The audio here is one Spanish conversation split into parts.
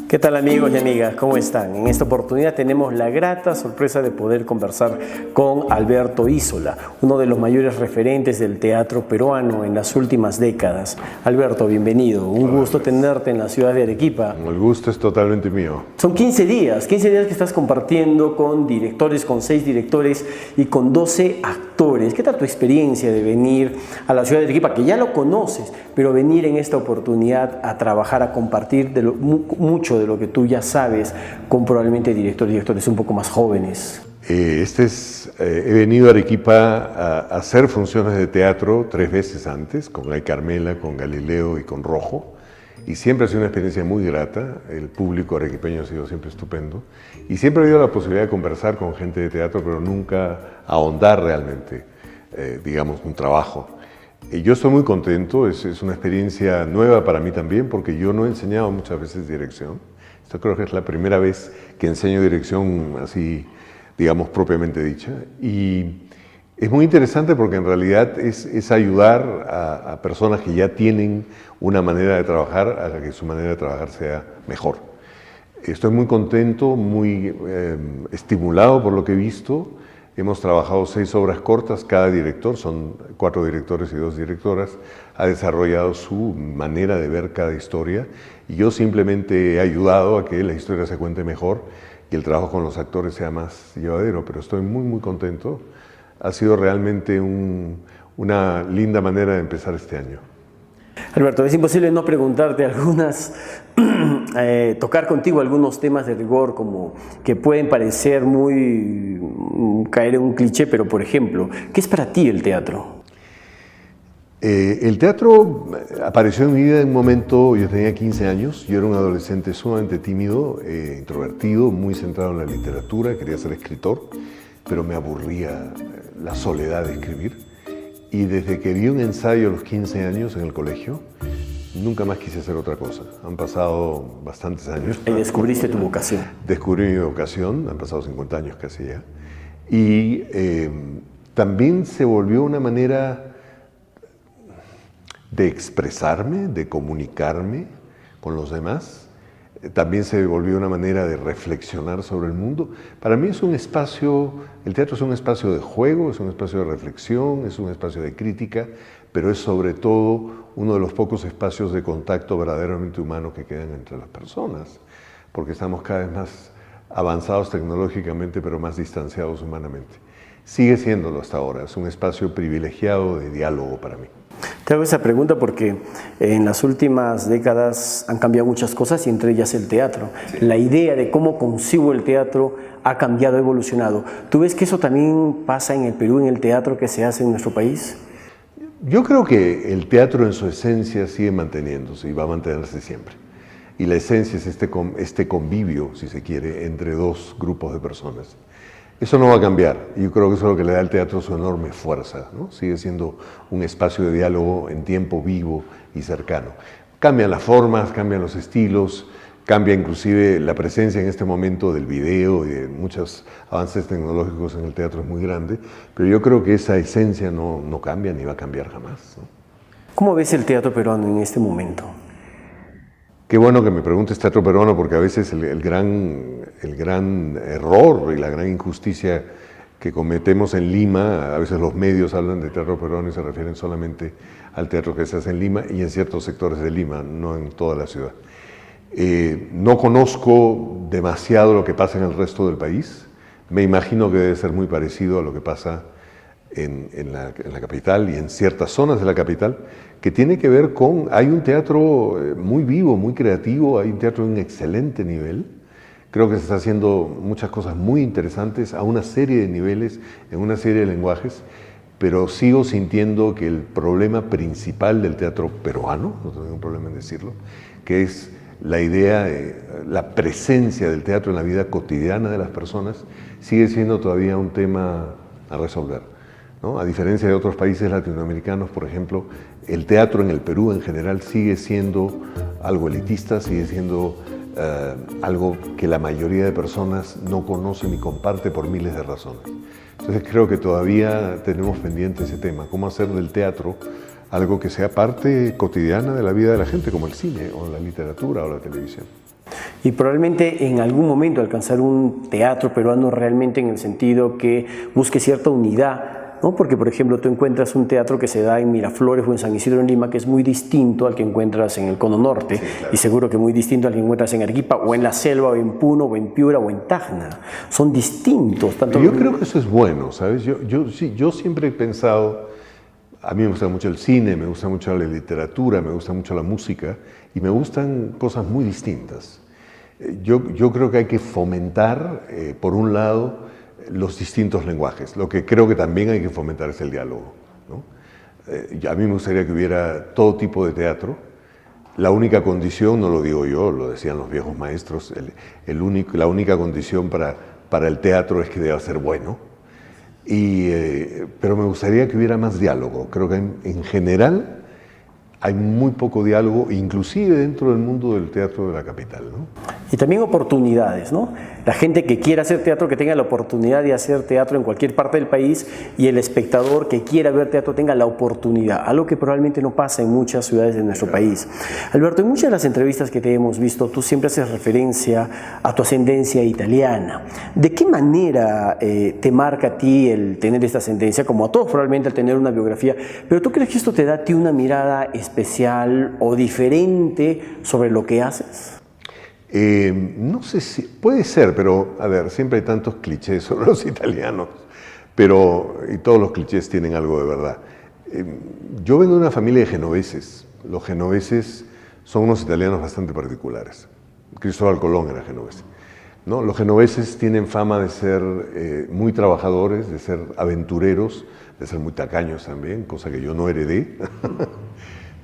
¿Qué tal amigos y amigas? ¿Cómo están? En esta oportunidad tenemos la grata sorpresa de poder conversar con Alberto Isola, uno de los mayores referentes del teatro peruano en las últimas décadas. Alberto, bienvenido. Un gusto tenerte en la ciudad de Arequipa. El gusto es totalmente mío. Son 15 días que estás compartiendo con directores, con 6 directores y con 12 actores. ¿Qué tal tu experiencia de venir a la ciudad de Arequipa, que ya lo conoces, pero venir en esta oportunidad a trabajar, a compartir mucho de lo que tú ya sabes con probablemente directores un poco más jóvenes? He venido a Arequipa a hacer funciones de teatro 3 veces antes, con La Carmela, con Galileo y con Rojo, y siempre ha sido una experiencia muy grata. El público arequipeño ha sido siempre estupendo, y siempre he tenido la posibilidad de conversar con gente de teatro, pero nunca ahondar realmente, digamos, un trabajo. Y yo estoy muy contento, es una experiencia nueva para mí también, porque yo no he enseñado muchas veces dirección. Esto creo que es la primera vez que enseño dirección así, digamos, propiamente dicha. Y es muy interesante porque en realidad es ayudar a personas que ya tienen una manera de trabajar a que su manera de trabajar sea mejor. Estoy muy contento, muy estimulado por lo que he visto. Hemos trabajado 6 obras cortas, cada director, son 4 directores y 2 directoras, ha desarrollado su manera de ver cada historia, y yo simplemente he ayudado a que la historia se cuente mejor y el trabajo con los actores sea más llevadero, pero estoy muy contento. Ha sido realmente una linda manera de empezar este año. Alberto, es imposible no preguntarte tocar contigo algunos temas de rigor como que pueden parecer caer en un cliché, pero por ejemplo, ¿qué es para ti el teatro? El teatro apareció en mi vida en un momento, yo tenía 15 años, yo era un adolescente sumamente tímido, introvertido, muy centrado en la literatura, quería ser escritor, pero me aburría la soledad de escribir. Y desde que vi un ensayo a los 15 años en el colegio, nunca más quise hacer otra cosa. Han pasado bastantes años. Y descubriste tu vocación. Descubrí mi vocación, han pasado 50 años casi ya. Y también se volvió una manera de expresarme, de comunicarme con los demás. También se volvió una manera de reflexionar sobre el mundo. Para mí es un espacio, el teatro es un espacio de juego, es un espacio de reflexión, es un espacio de crítica, pero es sobre todo uno de los pocos espacios de contacto verdaderamente humano que quedan entre las personas, porque estamos cada vez más avanzados tecnológicamente, pero más distanciados humanamente. Sigue siéndolo hasta ahora, es un espacio privilegiado de diálogo para mí. Te hago esa pregunta porque en las últimas décadas han cambiado muchas cosas y entre ellas el teatro. Sí. La idea de cómo concibo el teatro ha cambiado, ha evolucionado. ¿Tú ves que eso también pasa en el Perú, en el teatro que se hace en nuestro país? Yo creo que el teatro en su esencia sigue manteniéndose y va a mantenerse siempre. Y la esencia es este convivio, si se quiere, entre 2 grupos de personas. Eso no va a cambiar, y yo creo que eso es lo que le da al teatro su enorme fuerza, ¿no? Sigue siendo un espacio de diálogo en tiempo vivo y cercano. Cambian las formas, cambian los estilos, cambia inclusive la presencia en este momento del video y de muchos avances tecnológicos en el teatro es muy grande, pero yo creo que esa esencia no cambia ni va a cambiar jamás, ¿no? ¿Cómo ves el teatro peruano en este momento? Qué bueno que me preguntes teatro peruano, porque a veces el gran error y la gran injusticia que cometemos en Lima, a veces los medios hablan de teatro peruano y se refieren solamente al teatro que se hace en Lima y en ciertos sectores de Lima, no en toda la ciudad. No conozco demasiado lo que pasa en el resto del país. Me imagino que debe ser muy parecido a lo que pasa en la capital y en ciertas zonas de la capital, que tiene que ver con, hay un teatro muy vivo, muy creativo, hay un teatro de un excelente nivel. Creo que se está haciendo muchas cosas muy interesantes a una serie de niveles, en una serie de lenguajes, pero sigo sintiendo que el problema principal del teatro peruano, no tengo ningún problema en decirlo, que es la idea de la presencia del teatro en la vida cotidiana de las personas, sigue siendo todavía un tema a resolver, ¿no? A diferencia de otros países latinoamericanos, por ejemplo, el teatro en el Perú en general sigue siendo algo elitista, sigue siendo algo que la mayoría de personas no conoce ni comparte por miles de razones. Entonces creo que todavía tenemos pendiente ese tema, cómo hacer del teatro algo que sea parte cotidiana de la vida de la gente, como el cine o la literatura o la televisión. Y probablemente en algún momento alcanzar un teatro peruano realmente en el sentido que busque cierta unidad, ¿no? Porque, por ejemplo, tú encuentras un teatro que se da en Miraflores o en San Isidro en Lima, que es muy distinto al que encuentras en el Cono Norte, sí, claro. Y seguro que muy distinto al que encuentras en Arequipa, o en la Selva, o en Puno, o en Piura, o en Tacna. Son distintos. Tanto yo creo que eso es bueno, ¿sabes? Yo siempre he pensado, a mí me gusta mucho el cine, me gusta mucho la literatura, me gusta mucho la música, y me gustan cosas muy distintas. Yo creo que hay que fomentar, por un lado, los distintos lenguajes. Lo que creo que también hay que fomentar es el diálogo, ¿no? A mí me gustaría que hubiera todo tipo de teatro. La única condición, no lo digo yo, lo decían los viejos maestros, la única condición para el teatro es que deba ser bueno. Pero me gustaría que hubiera más diálogo. Creo que en general hay muy poco diálogo, inclusive dentro del mundo del teatro de la capital, ¿no? Y también oportunidades, ¿no? La gente que quiera hacer teatro, que tenga la oportunidad de hacer teatro en cualquier parte del país, y el espectador que quiera ver teatro tenga la oportunidad, algo que probablemente no pasa en muchas ciudades de nuestro país. Alberto, en muchas de las entrevistas que te hemos visto, tú siempre haces referencia a tu ascendencia italiana. ¿De qué manera te marca a ti el tener esta ascendencia, como a todos probablemente al tener una biografía, pero tú crees que esto te da a ti una mirada especial o diferente sobre lo que haces? No sé si, puede ser, pero a ver, siempre hay tantos clichés sobre los italianos, y todos los clichés tienen algo de verdad. Yo vengo de una familia de genoveses. Los genoveses son unos italianos bastante particulares. Cristóbal Colón era genovese, ¿no? Los genoveses tienen fama de ser muy trabajadores, de ser aventureros, de ser muy tacaños también, cosa que yo no heredé.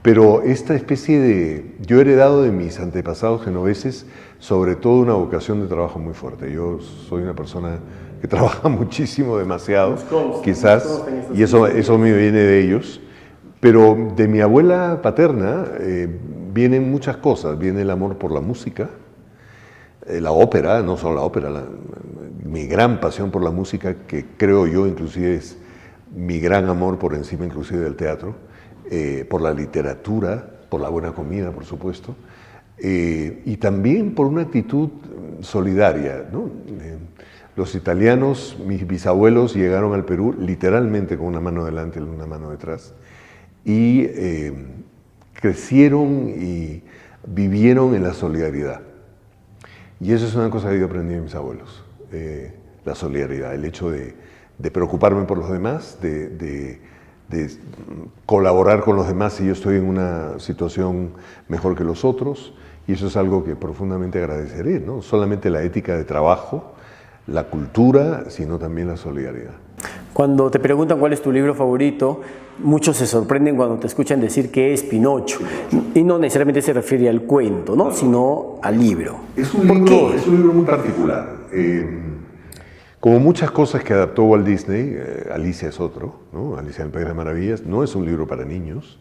Pero esta especie yo he heredado de mis antepasados genoveses sobre todo una vocación de trabajo muy fuerte. Yo soy una persona que trabaja muchísimo, demasiado, quizás, y eso me viene de ellos. Pero de mi abuela paterna vienen muchas cosas. Viene el amor por la música, la ópera, no solo la ópera, mi gran pasión por la música, que creo yo inclusive es mi gran amor por encima inclusive del teatro. Por la literatura, por la buena comida, por supuesto, y también por una actitud solidaria, ¿no? Los italianos, mis bisabuelos, llegaron al Perú literalmente con una mano delante y una mano detrás, y crecieron y vivieron en la solidaridad. Y eso es una cosa que yo aprendí de mis abuelos, la solidaridad, el hecho de preocuparme por los demás, de colaborar con los demás si yo estoy en una situación mejor que los otros, y eso es algo que profundamente agradeceré, ¿no? Solamente la ética de trabajo, la cultura, sino también la solidaridad. Cuando te preguntan cuál es tu libro favorito, muchos se sorprenden cuando te escuchan decir que es Pinocho, y no necesariamente se refiere al cuento, ¿no? Sino al libro. Es un libro muy particular. Como muchas cosas que adaptó Walt Disney, Alicia es otro, ¿no? Alicia en el País de las Maravillas, no es un libro para niños,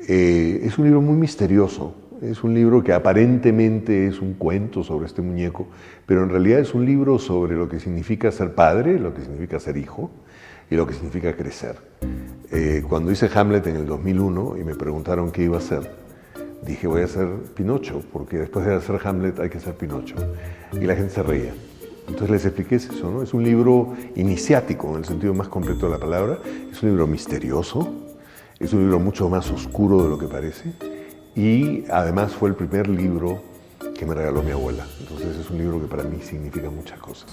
es un libro muy misterioso, es un libro que aparentemente es un cuento sobre este muñeco, pero en realidad es un libro sobre lo que significa ser padre, lo que significa ser hijo y lo que significa crecer. Cuando hice Hamlet en el 2001 y me preguntaron qué iba a hacer, dije voy a hacer Pinocho, porque después de hacer Hamlet hay que hacer Pinocho, y la gente se reía. Entonces les expliqué eso, ¿no? Es un libro iniciático en el sentido más completo de la palabra, es un libro misterioso, es un libro mucho más oscuro de lo que parece, y además fue el primer libro que me regaló mi abuela. Entonces es un libro que para mí significa muchas cosas.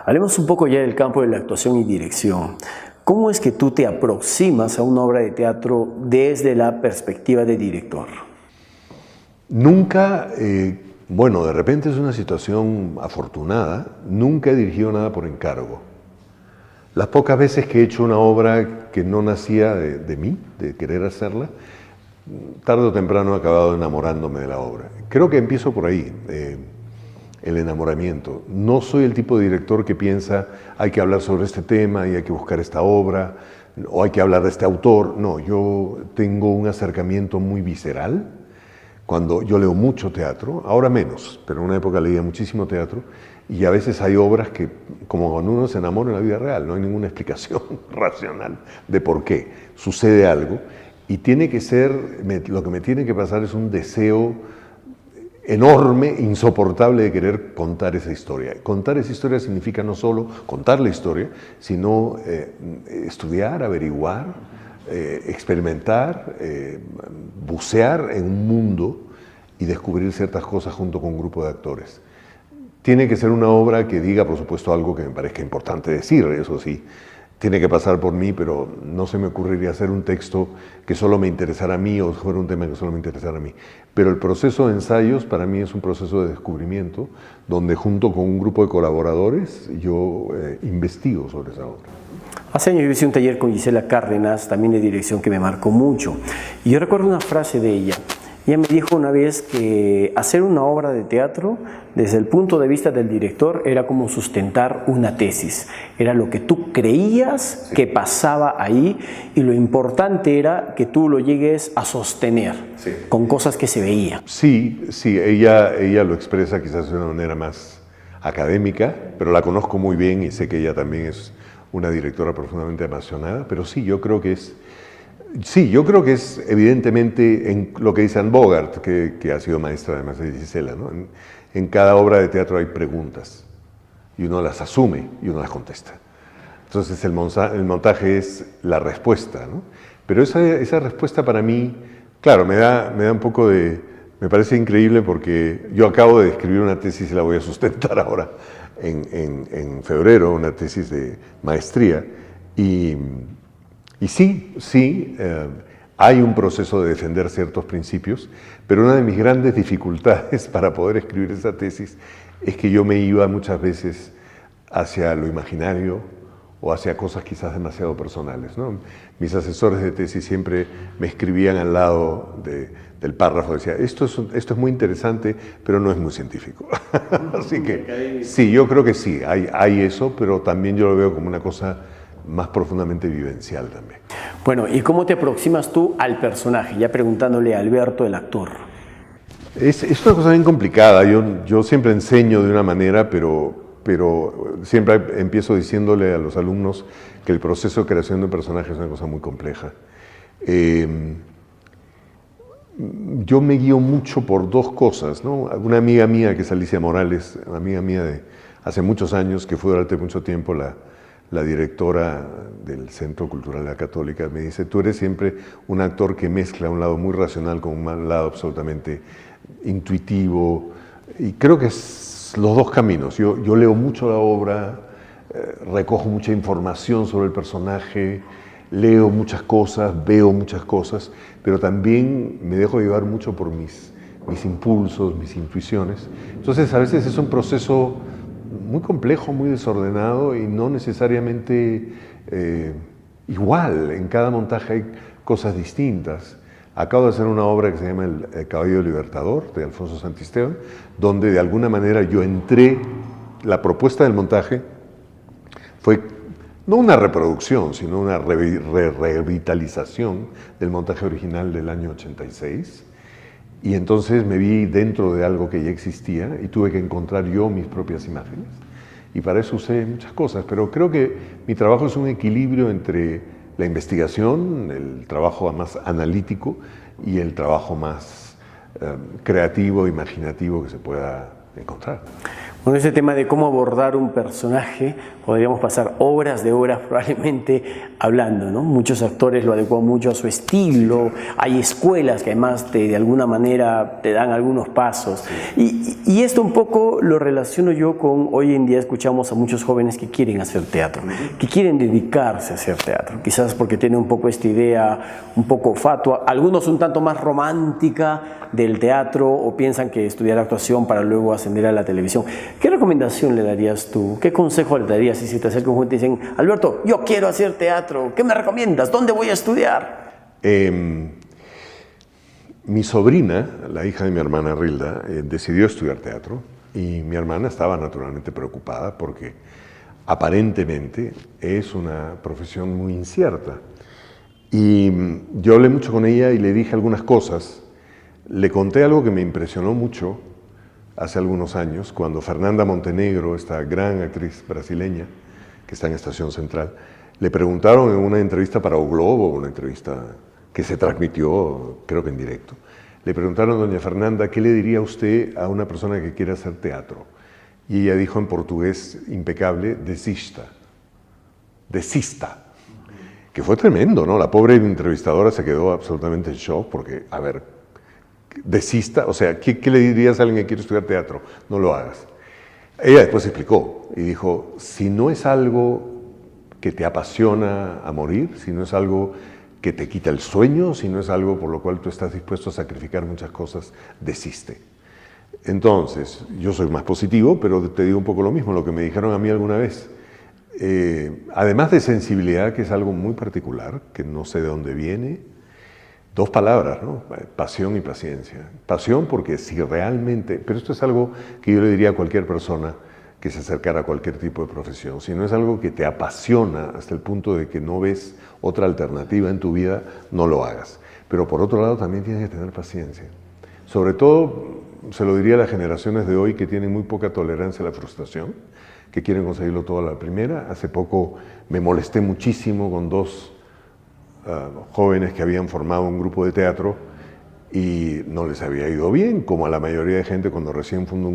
Hablemos un poco ya del campo de la actuación y dirección. ¿Cómo es que tú te aproximas a una obra de teatro desde la perspectiva de director? Nunca... Bueno, de repente es una situación afortunada, nunca he dirigido nada por encargo. Las pocas veces que he hecho una obra que no nacía de mí, de querer hacerla, tarde o temprano he acabado enamorándome de la obra. Creo que empiezo por ahí, el enamoramiento. No soy el tipo de director que piensa hay que hablar sobre este tema y hay que buscar esta obra, o hay que hablar de este autor. No, yo tengo un acercamiento muy visceral. Cuando yo leo mucho teatro, ahora menos, pero en una época leía muchísimo teatro, y a veces hay obras que, como cuando uno se enamora en la vida real, no hay ninguna explicación racional de por qué. Sucede algo, y tiene que ser, lo que me tiene que pasar es un deseo enorme, insoportable de querer contar esa historia. Contar esa historia significa no solo contar la historia, sino estudiar, averiguar, experimentar, bucear en un mundo y descubrir ciertas cosas junto con un grupo de actores. Tiene que ser una obra que diga, por supuesto, algo que me parezca importante decir, eso sí. Tiene que pasar por mí, pero no se me ocurriría hacer un texto que solo me interesara a mí o fuera un tema que solo me interesara a mí. Pero el proceso de ensayos para mí es un proceso de descubrimiento donde junto con un grupo de colaboradores yo investigo sobre esa obra. Hace años yo hice un taller con Gisela Cárdenas, también de dirección, que me marcó mucho. Y yo recuerdo una frase de ella. Ella me dijo una vez que hacer una obra de teatro, desde el punto de vista del director, era como sustentar una tesis. Era lo que tú creías que pasaba ahí y lo importante era que tú lo llegues a sostener con cosas que se veían. Sí, ella lo expresa quizás de una manera más académica, pero la conozco muy bien y sé que ella también es una directora profundamente apasionada, pero sí, yo creo que es evidentemente en lo que dice Anne Bogart, que ha sido maestra además de Gisela, ¿no? En cada obra de teatro hay preguntas y uno las asume y uno las contesta. Entonces el montaje es la respuesta, ¿no? Pero esa respuesta para mí, claro, me da un poco de... Me parece increíble porque yo acabo de escribir una tesis y la voy a sustentar ahora en febrero, una tesis de maestría, y sí, hay un proceso de defender ciertos principios, pero una de mis grandes dificultades para poder escribir esa tesis es que yo me iba muchas veces hacia lo imaginario o hacia cosas quizás demasiado personales, ¿no? Mis asesores de tesis siempre me escribían al lado del párrafo, decía, esto es muy interesante, pero no es muy científico. Así que sí, yo creo que sí, hay eso, pero también yo lo veo como una cosa más profundamente vivencial también. Bueno, ¿y cómo te aproximas tú al personaje? Ya preguntándole a Alberto, el actor. Es una cosa bien complicada. Yo siempre enseño de una manera, pero siempre empiezo diciéndole a los alumnos que el proceso de creación de un personaje es una cosa muy compleja. Yo me guío mucho por dos cosas, ¿no? Una amiga mía, que es Alicia Morales, una amiga mía de hace muchos años, que fue durante mucho tiempo la directora del Centro Cultural de la Católica, me dice, tú eres siempre un actor que mezcla un lado muy racional con un lado absolutamente intuitivo, y creo que es los dos caminos. Yo leo mucho la obra, recojo mucha información sobre el personaje, leo muchas cosas, veo muchas cosas, pero también me dejo llevar mucho por mis impulsos, mis intuiciones. Entonces a veces es un proceso muy complejo, muy desordenado y no necesariamente igual. En cada montaje hay cosas distintas. Acabo de hacer una obra que se llama El Caballo Libertador, de Alfonso Santisteban, donde de alguna manera yo entré, la propuesta del montaje fue no una reproducción, sino una revitalización del montaje original del año 86. Y entonces me vi dentro de algo que ya existía y tuve que encontrar yo mis propias imágenes. Y para eso usé muchas cosas, pero creo que mi trabajo es un equilibrio entre la investigación, el trabajo más analítico y el trabajo más creativo, imaginativo que se pueda encontrar. Bueno, ese tema de cómo abordar un personaje, podríamos pasar horas de horas probablemente hablando, ¿no? Muchos actores lo adecuan mucho a su estilo, hay escuelas que además de alguna manera te dan algunos pasos. Y esto un poco lo relaciono yo con, hoy en día escuchamos a muchos jóvenes que quieren hacer teatro, que quieren dedicarse a hacer teatro, quizás porque tienen un poco esta idea un poco fatua, algunos un tanto más romántica del teatro o piensan que estudiar actuación para luego ascender a la televisión. ¿Qué recomendación le darías tú? ¿Qué consejo le darías si te acerca un joven y te dicen, Alberto, yo quiero hacer teatro, ¿qué me recomiendas? ¿Dónde voy a estudiar? Mi sobrina, la hija de mi hermana Rilda, decidió estudiar teatro y mi hermana estaba naturalmente preocupada porque aparentemente es una profesión muy incierta. Y yo hablé mucho con ella y le dije algunas cosas. Le conté algo que me impresionó mucho hace algunos años, cuando Fernanda Montenegro, esta gran actriz brasileña que está en Estación Central, le preguntaron en una entrevista para O Globo, una entrevista que se transmitió, creo que en directo, Le preguntaron a doña Fernanda, ¿qué le diría usted a una persona que quiere hacer teatro? Y ella dijo en portugués impecable, desista. Desista. Que fue tremendo, ¿no? La pobre entrevistadora se quedó absolutamente en shock porque, a ver, desista, o sea, ¿qué le dirías a alguien que quiere estudiar teatro? No lo hagas. Ella después explicó y dijo, si no es algo que te apasiona a morir, si no es algo que te quita el sueño, si no es algo por lo cual tú estás dispuesto a sacrificar muchas cosas, desiste. Entonces, yo soy más positivo, pero te digo un poco lo mismo, lo que me dijeron a mí alguna vez. Además de sensibilidad, que es algo muy particular, que no sé de dónde viene, dos palabras, ¿no? Pasión y paciencia. Pasión porque si realmente, pero esto es algo que yo le diría a cualquier persona que se acercara a cualquier tipo de profesión, si no es algo que te apasiona hasta el punto de que no ves otra alternativa en tu vida, no lo hagas. Pero por otro lado también tienes que tener paciencia. Sobre todo, se lo diría a las generaciones de hoy que tienen muy poca tolerancia a la frustración, que quieren conseguirlo todo a la primera. Hace poco me molesté muchísimo con dos jóvenes que habían formado un grupo de teatro y no les había ido bien, como a la mayoría de gente cuando recién fundó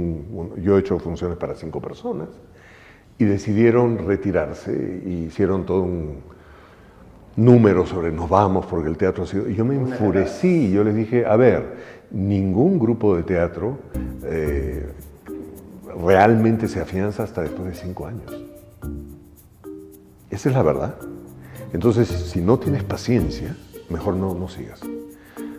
yo he hecho funciones para 5 personas, y decidieron retirarse y hicieron todo un número sobre nos vamos porque el teatro ha sido... Y yo me enfurecí y yo les dije, a ver, ningún grupo de teatro realmente se afianza hasta después de 5 años. Esa es la verdad. Entonces, si no tienes paciencia, mejor no sigas.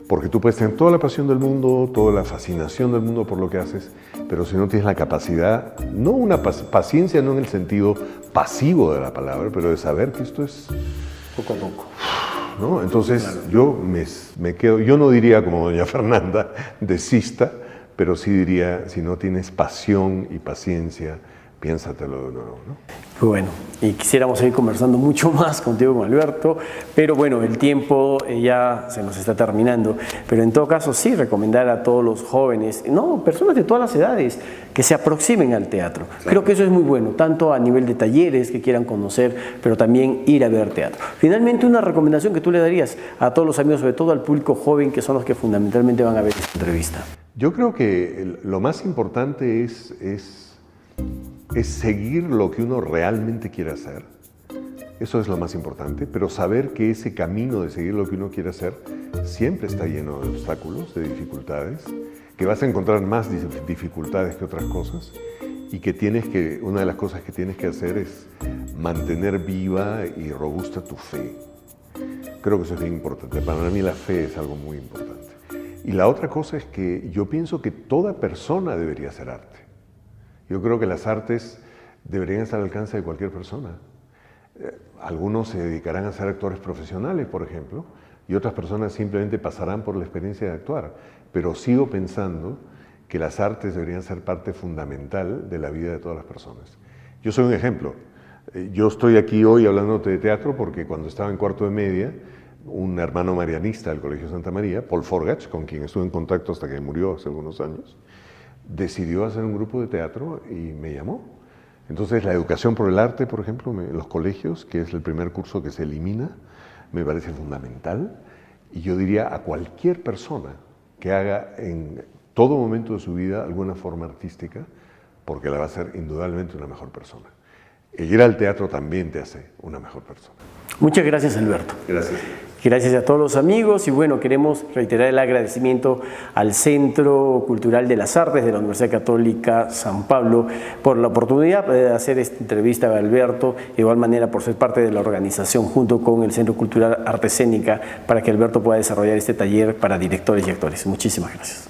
Porque tú puedes tener toda la pasión del mundo, toda la fascinación del mundo por lo que haces, pero si no tienes la capacidad, no una paciencia no en el sentido pasivo de la palabra, pero de saber que esto es poco a poco, ¿no? Entonces, claro. Yo me quedo, yo no diría como doña Fernanda, desista, pero sí diría, si no tienes pasión y paciencia, piénsatelo de nuevo, ¿no? Pues bueno, y quisiéramos seguir conversando mucho más contigo, con Alberto, pero bueno, el tiempo ya se nos está terminando. Pero en todo caso, sí recomendar a todos los jóvenes, no, personas de todas las edades, que se aproximen al teatro. Claro. Creo que eso es muy bueno, tanto a nivel de talleres que quieran conocer, pero también ir a ver teatro. Finalmente, una recomendación que tú le darías a todos los amigos, sobre todo al público joven, que son los que fundamentalmente van a ver esta entrevista. Yo creo que lo más importante es seguir lo que uno realmente quiere hacer. Eso es lo más importante, pero saber que ese camino de seguir lo que uno quiere hacer siempre está lleno de obstáculos, de dificultades, que vas a encontrar más dificultades que otras cosas y que una de las cosas que tienes que hacer es mantener viva y robusta tu fe. Creo que eso es bien importante. Para mí la fe es algo muy importante. Y la otra cosa es que yo pienso que toda persona debería hacer arte. Yo creo que las artes deberían estar al alcance de cualquier persona. Algunos se dedicarán a ser actores profesionales, por ejemplo, y otras personas simplemente pasarán por la experiencia de actuar. Pero sigo pensando que las artes deberían ser parte fundamental de la vida de todas las personas. Yo soy un ejemplo. Yo estoy aquí hoy hablándote de teatro porque cuando estaba en cuarto de media, un hermano marianista del Colegio Santa María, Paul Forgach, con quien estuve en contacto hasta que murió hace algunos años, decidió hacer un grupo de teatro y me llamó. Entonces la educación por el arte, por ejemplo, en los colegios, que es el primer curso que se elimina, me parece fundamental. Y yo diría a cualquier persona que haga en todo momento de su vida alguna forma artística, porque la va a hacer indudablemente una mejor persona. El ir al teatro también te hace una mejor persona. Muchas gracias, Alberto. Gracias. Gracias a todos los amigos y bueno, queremos reiterar el agradecimiento al Centro Cultural de las Artes de la Universidad Católica San Pablo por la oportunidad de hacer esta entrevista a Alberto, de igual manera por ser parte de la organización junto con el Centro Cultural Arte Escénica para que Alberto pueda desarrollar este taller para directores y actores. Muchísimas gracias.